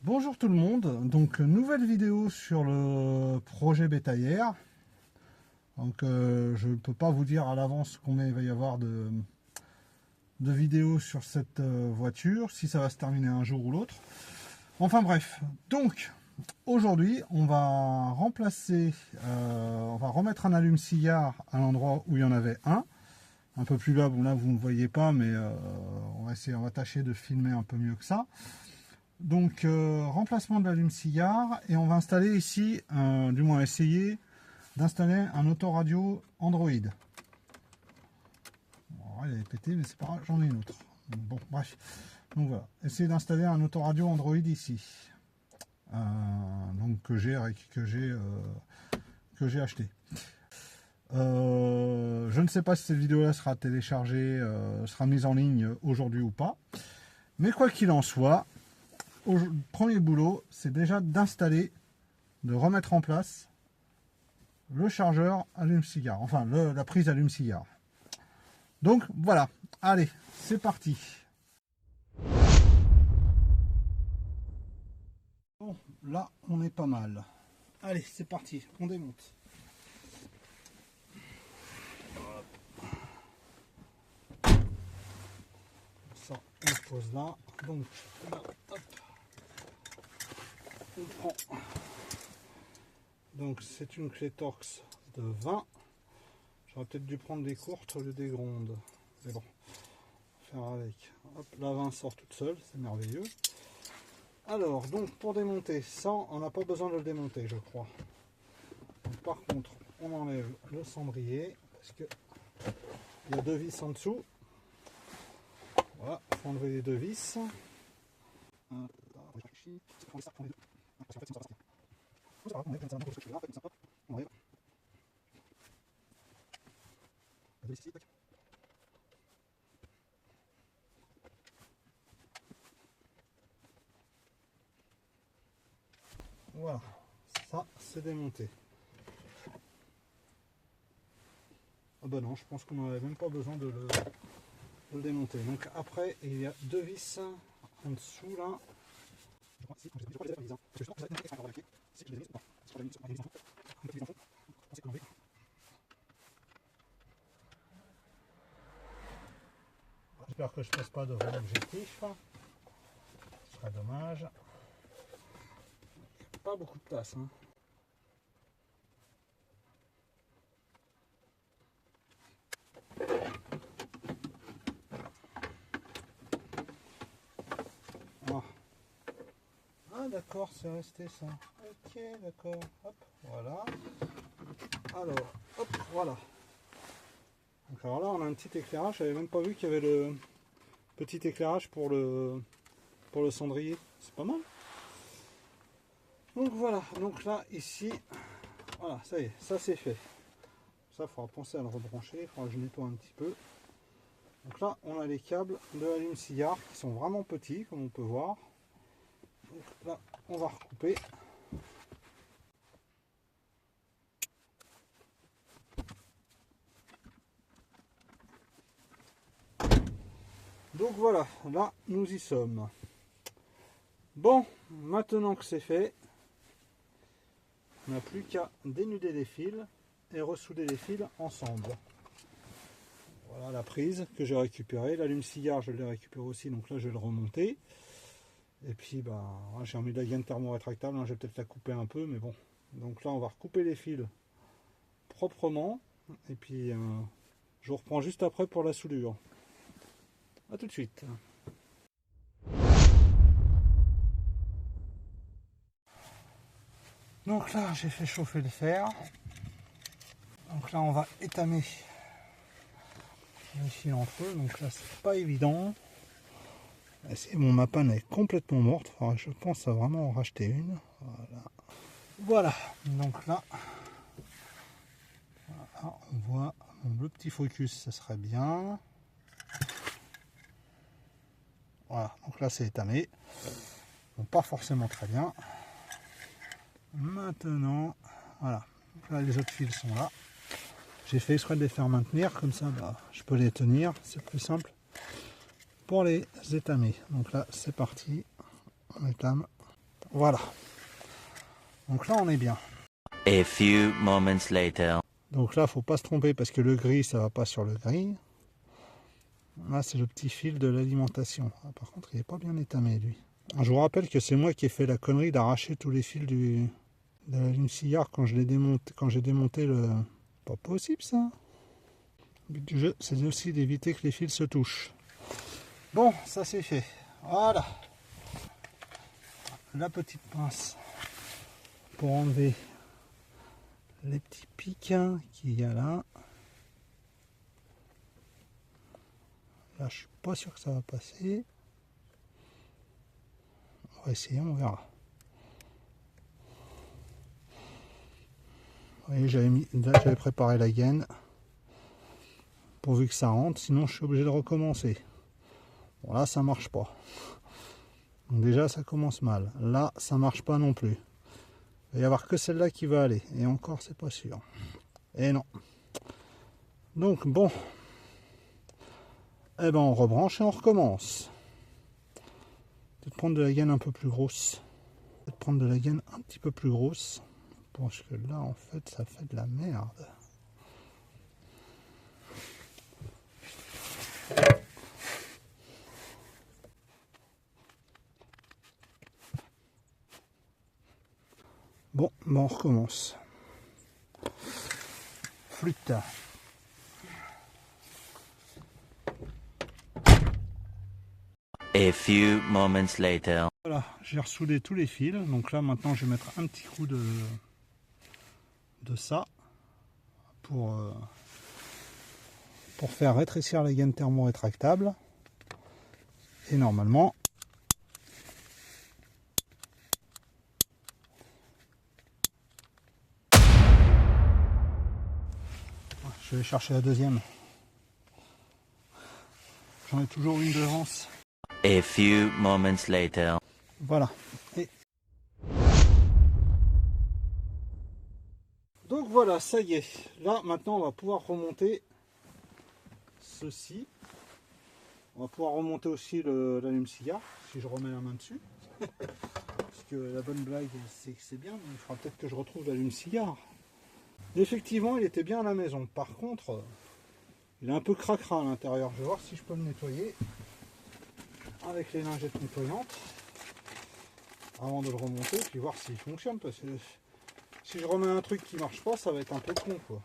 Bonjour tout le monde, donc nouvelle vidéo sur le projet bétaillère. Donc je ne peux pas vous dire à l'avance combien il va y avoir de vidéos sur cette voiture, si ça va se terminer un jour ou l'autre. Enfin bref, donc aujourd'hui on va remplacer, on va remettre un allume-cigare à l'endroit où il y en avait un peu plus là. Bon là vous ne voyez pas, mais on va tâcher de filmer un peu mieux que ça. Donc remplacement de l'allume-cigare, et on va installer ici, du moins essayer d'installer un autoradio Android. Bon, il est pété, mais c'est pas grave, j'en ai une autre. Bon bref, donc voilà, essayer d'installer un autoradio Android ici, donc que j'ai acheté. Je ne sais pas si cette vidéo là sera téléchargée, sera mise en ligne aujourd'hui ou pas, mais quoi qu'il en soit, le premier boulot, c'est déjà d'installer, de remettre en place le chargeur allume-cigare, enfin la prise allume-cigare. Donc voilà, allez, c'est parti. Bon, là, on est pas mal. Allez, c'est parti, on démonte. Ça, on pose là. Donc là, hop. On prend. Donc c'est une clé Torx de 20. J'aurais peut-être dû prendre des courtes au lieu des grondes. Mais bon, faire avec. Hop, la 20 sort toute seule, c'est merveilleux. Alors, donc pour démonter ça, on n'a pas besoin de le démonter, je crois. Donc, par contre, on enlève le cendrier parce que il y a deux vis en dessous. Voilà, il faut enlever les deux vis. Voilà, ça c'est démonté. Ah bah non, je pense qu'on n'avait même pas besoin de le démonter. Donc après, il y a deux vis en dessous là. J'espère que je ne passe pas devant l'objectif. Ce serait dommage. Pas beaucoup de place. Hein. Ah d'accord, c'est resté ça. Ok, d'accord. Hop, voilà. Alors, hop, voilà. Donc alors là, on a un petit éclairage. J'avais même pas vu qu'il y avait le petit éclairage pour le cendrier. C'est pas mal. Donc voilà. Donc là, ici, voilà, ça y est, ça c'est fait. Ça, il faudra penser à le rebrancher. Il faudra que je nettoie un petit peu. Donc là, on a les câbles de l'allume-cigare qui sont vraiment petits, comme on peut voir. Donc là, on va recouper. Donc voilà, là, nous y sommes. Bon, maintenant que c'est fait, on n'a plus qu'à dénuder les fils et ressouder les fils ensemble. Voilà la prise que j'ai récupérée. L'allume-cigare, je l'ai récupéré aussi, donc là, je vais le remonter. Et puis, bah, j'ai remis de la gaine thermo-rétractable, hein, je vais peut-être la couper un peu, mais bon. Donc là, on va recouper les fils proprement. Et puis, je vous reprends juste après pour la soudure. A tout de suite. Donc là, j'ai fait chauffer le fer. Donc là, on va étamer les fils entre eux. Donc là, c'est pas évident. Bon, ma panne est complètement morte. Enfin, je pense à vraiment en racheter une. Voilà. Donc là, on voit le petit focus, ça serait bien. Voilà. Donc là, c'est étamé. Bon, pas forcément très bien. Maintenant, voilà. Donc là, les autres fils sont là. J'ai fait exprès de les faire maintenir, comme ça, bah, je peux les tenir. C'est plus simple pour les étamer. Donc là, c'est parti. On étame. Voilà. Donc là, on est bien. A few moments later. Donc là, faut pas se tromper parce que le gris, ça va pas sur le gris. Là, c'est le petit fil de l'alimentation. Ah, par contre, il est pas bien étamé, lui. Je vous rappelle que c'est moi qui ai fait la connerie d'arracher tous les fils de l'allume-cigare quand je l'ai démonté, quand j'ai démonté le... Pas possible, ça. Le but du jeu, c'est aussi d'éviter que les fils se touchent. Bon, ça c'est fait. Voilà. La petite pince pour enlever les petits pics qu'il y a là. Là, je suis pas sûr que ça va passer. On va essayer, on verra. Vous voyez, j'avais préparé la gaine pourvu que ça rentre, sinon je suis obligé de recommencer. Bon, là, ça marche pas. Donc déjà, ça commence mal. Là, ça marche pas non plus. Il va y avoir que celle-là qui va aller. Et encore, c'est pas sûr. Et non. Donc, bon. Eh ben, on rebranche et on recommence. Peut-être prendre de la gaine un peu plus grosse. Peut-être prendre de la gaine un petit peu plus grosse. Parce que là, en fait, ça fait de la merde. Bon, ben on recommence. Flûte. A few moments later. Voilà, j'ai ressoudé tous les fils. Donc là, maintenant, je vais mettre un petit coup de ça pour faire rétrécir la gaine thermo-rétractable. Et normalement, je vais chercher la deuxième. J'en ai toujours une devance. A few moments later. Voilà. Et donc voilà, ça y est. Là, maintenant, on va pouvoir remonter ceci. On va pouvoir remonter aussi l'allume-cigare, si je remets la main dessus. Parce que la bonne blague, c'est que c'est bien, mais il faudra peut-être que je retrouve l'allume-cigare. Effectivement, il était bien à la maison. Par contre, il est un peu cracra à l'intérieur. Je vais voir si je peux le nettoyer avec les lingettes nettoyantes avant de le remonter, puis voir s'il fonctionne. Parce que si je remets un truc qui marche pas, ça va être un peu con, quoi.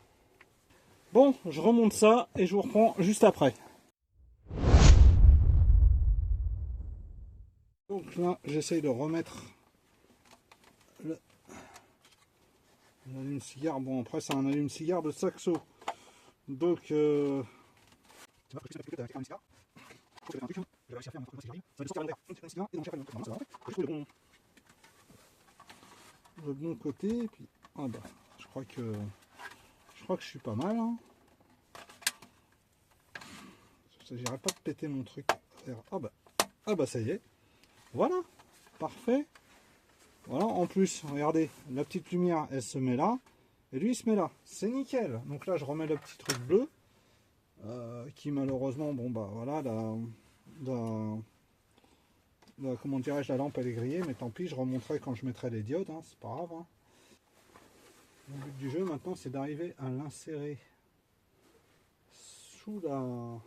Bon, je remonte ça et je vous reprends juste après. Donc là, j'essaye de remettre l'allume-cigare. Bon, après, c'est un allume-cigare de Saxo. Donc, le bon côté, et puis ah bah, je crois que je suis pas mal. Hein. Il ne s'agirait pas de péter mon truc. Ah bah ça y est. Voilà, parfait. Voilà, en plus, regardez, la petite lumière, elle se met là, et lui, il se met là. C'est nickel. Donc là, je remets le petit truc bleu, qui malheureusement, bon bah voilà, comment dirais-je, la lampe elle est grillée, mais tant pis, je remonterai quand je mettrai les diodes, hein, c'est pas grave. Hein. Le but du jeu maintenant, c'est d'arriver à l'insérer sous la...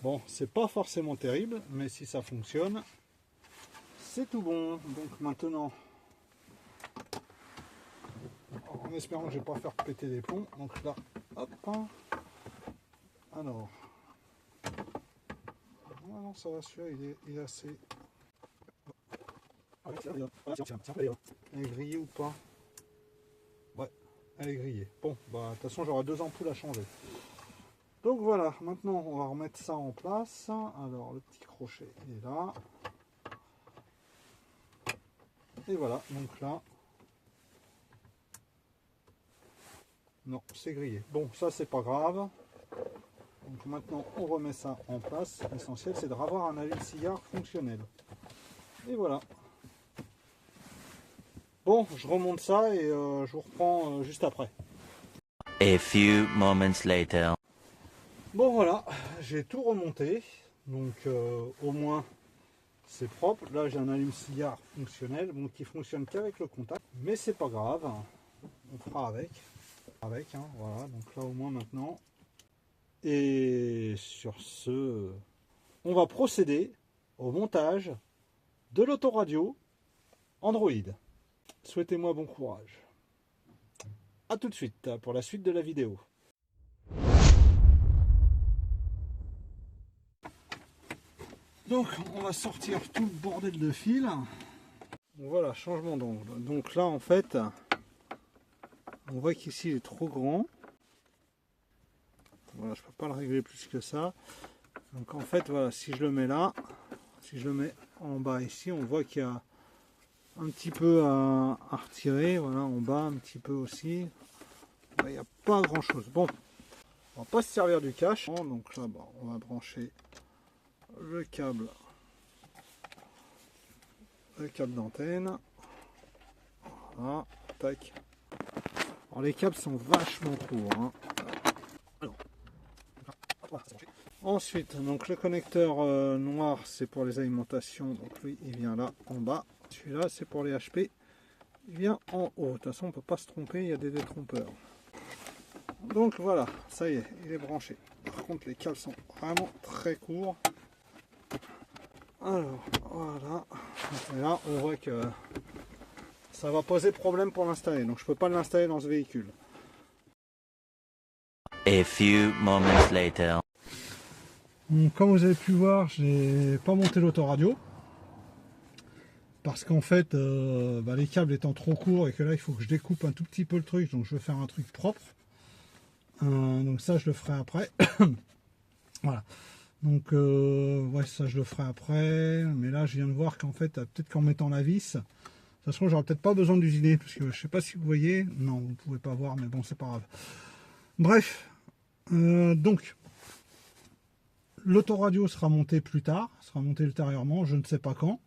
Bon, c'est pas forcément terrible, mais si ça fonctionne, c'est tout bon. Donc maintenant, en espérant que je vais pas faire péter des plombs, donc là, hop, alors, non, ça va celui-là, il est assez... Elle est grillée ou pas? Ouais, elle est grillée. Bon, bah de toute façon j'aurai 2 ampoules à changer. Donc voilà, maintenant on va remettre ça en place. Alors le petit crochet il est là. Et voilà, donc là... Non, c'est grillé. Bon, ça c'est pas grave. Donc maintenant on remet ça en place. L'essentiel c'est de avoir un allume-cigare fonctionnel. Et voilà. Bon, je remonte ça et je vous reprends juste après. A few moments later. Bon voilà, j'ai tout remonté, donc au moins c'est propre. Là j'ai un allume-cigare fonctionnel, bon, qui fonctionne qu'avec le contact, mais c'est pas grave, on fera avec, hein, voilà, donc là au moins maintenant. Et sur ce, on va procéder au montage de l'autoradio Android. Souhaitez-moi bon courage. A tout de suite pour la suite de la vidéo. Donc on va sortir tout le bordel de fil. Voilà, changement d'angle. Donc là en fait, on voit qu'ici il est trop grand. Voilà, je peux pas le régler plus que ça. Donc en fait voilà, si je le mets là, si je le mets en bas ici, on voit qu'il y a un petit peu à retirer. Voilà, en bas un petit peu aussi. Il n'y a pas grand chose. Bon, on va pas se servir du cache. Donc là, bon, on va brancher le câble d'antenne. Voilà, tac. Alors les câbles sont vachement courts, hein. Ensuite, donc le connecteur noir c'est pour les alimentations, donc lui il vient là en bas. Celui-là c'est pour les HP, il vient en haut. De toute façon on peut pas se tromper, il y a des détrompeurs. Donc voilà, ça y est, il est branché. Par contre les câbles sont vraiment très courts. Alors voilà, et là on voit que ça va poser problème pour l'installer, donc je peux pas l'installer dans ce véhicule. A few moments later. Donc, comme vous avez pu voir, j'ai pas monté l'autoradio parce qu'en fait les câbles étant trop courts et que là il faut que je découpe un tout petit peu le truc, donc je vais faire un truc propre. Donc ça je le ferai après. Voilà, donc ouais, ça je le ferai après, mais là je viens de voir qu'en fait peut-être qu'en mettant la vis, de toute façon j'aurai peut-être pas besoin d'usiner, parce que je sais pas si vous voyez, non vous pouvez pas voir, mais bon c'est pas grave. Bref, donc l'autoradio sera monté plus tard, sera monté ultérieurement, je ne sais pas quand,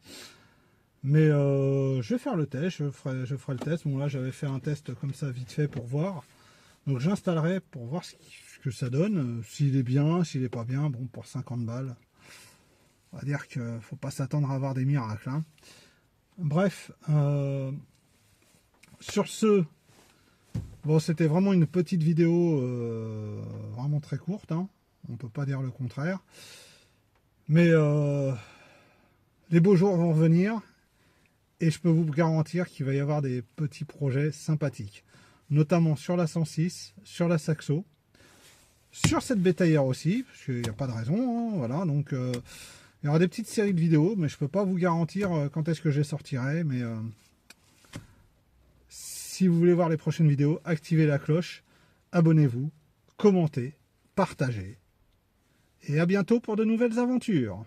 mais je vais faire le test, je ferai le test. Bon là j'avais fait un test comme ça vite fait pour voir, donc j'installerai pour voir ce que ça donne, s'il est bien, s'il est pas bien. Bon, pour 50 balles, on va dire qu'il ne faut pas s'attendre à avoir des miracles, hein. Bref, sur ce, bon, c'était vraiment une petite vidéo vraiment très courte, hein. On peut pas dire le contraire, mais les beaux jours vont venir et je peux vous garantir qu'il va y avoir des petits projets sympathiques, notamment sur la 106, sur la Saxo, sur cette bétaillère aussi, parce qu'il n'y a pas de raison, hein, voilà. Donc il y aura des petites séries de vidéos, mais je peux pas vous garantir quand est-ce que je les sortirai. Mais si vous voulez voir les prochaines vidéos, activez la cloche, abonnez-vous, commentez, partagez, et à bientôt pour de nouvelles aventures.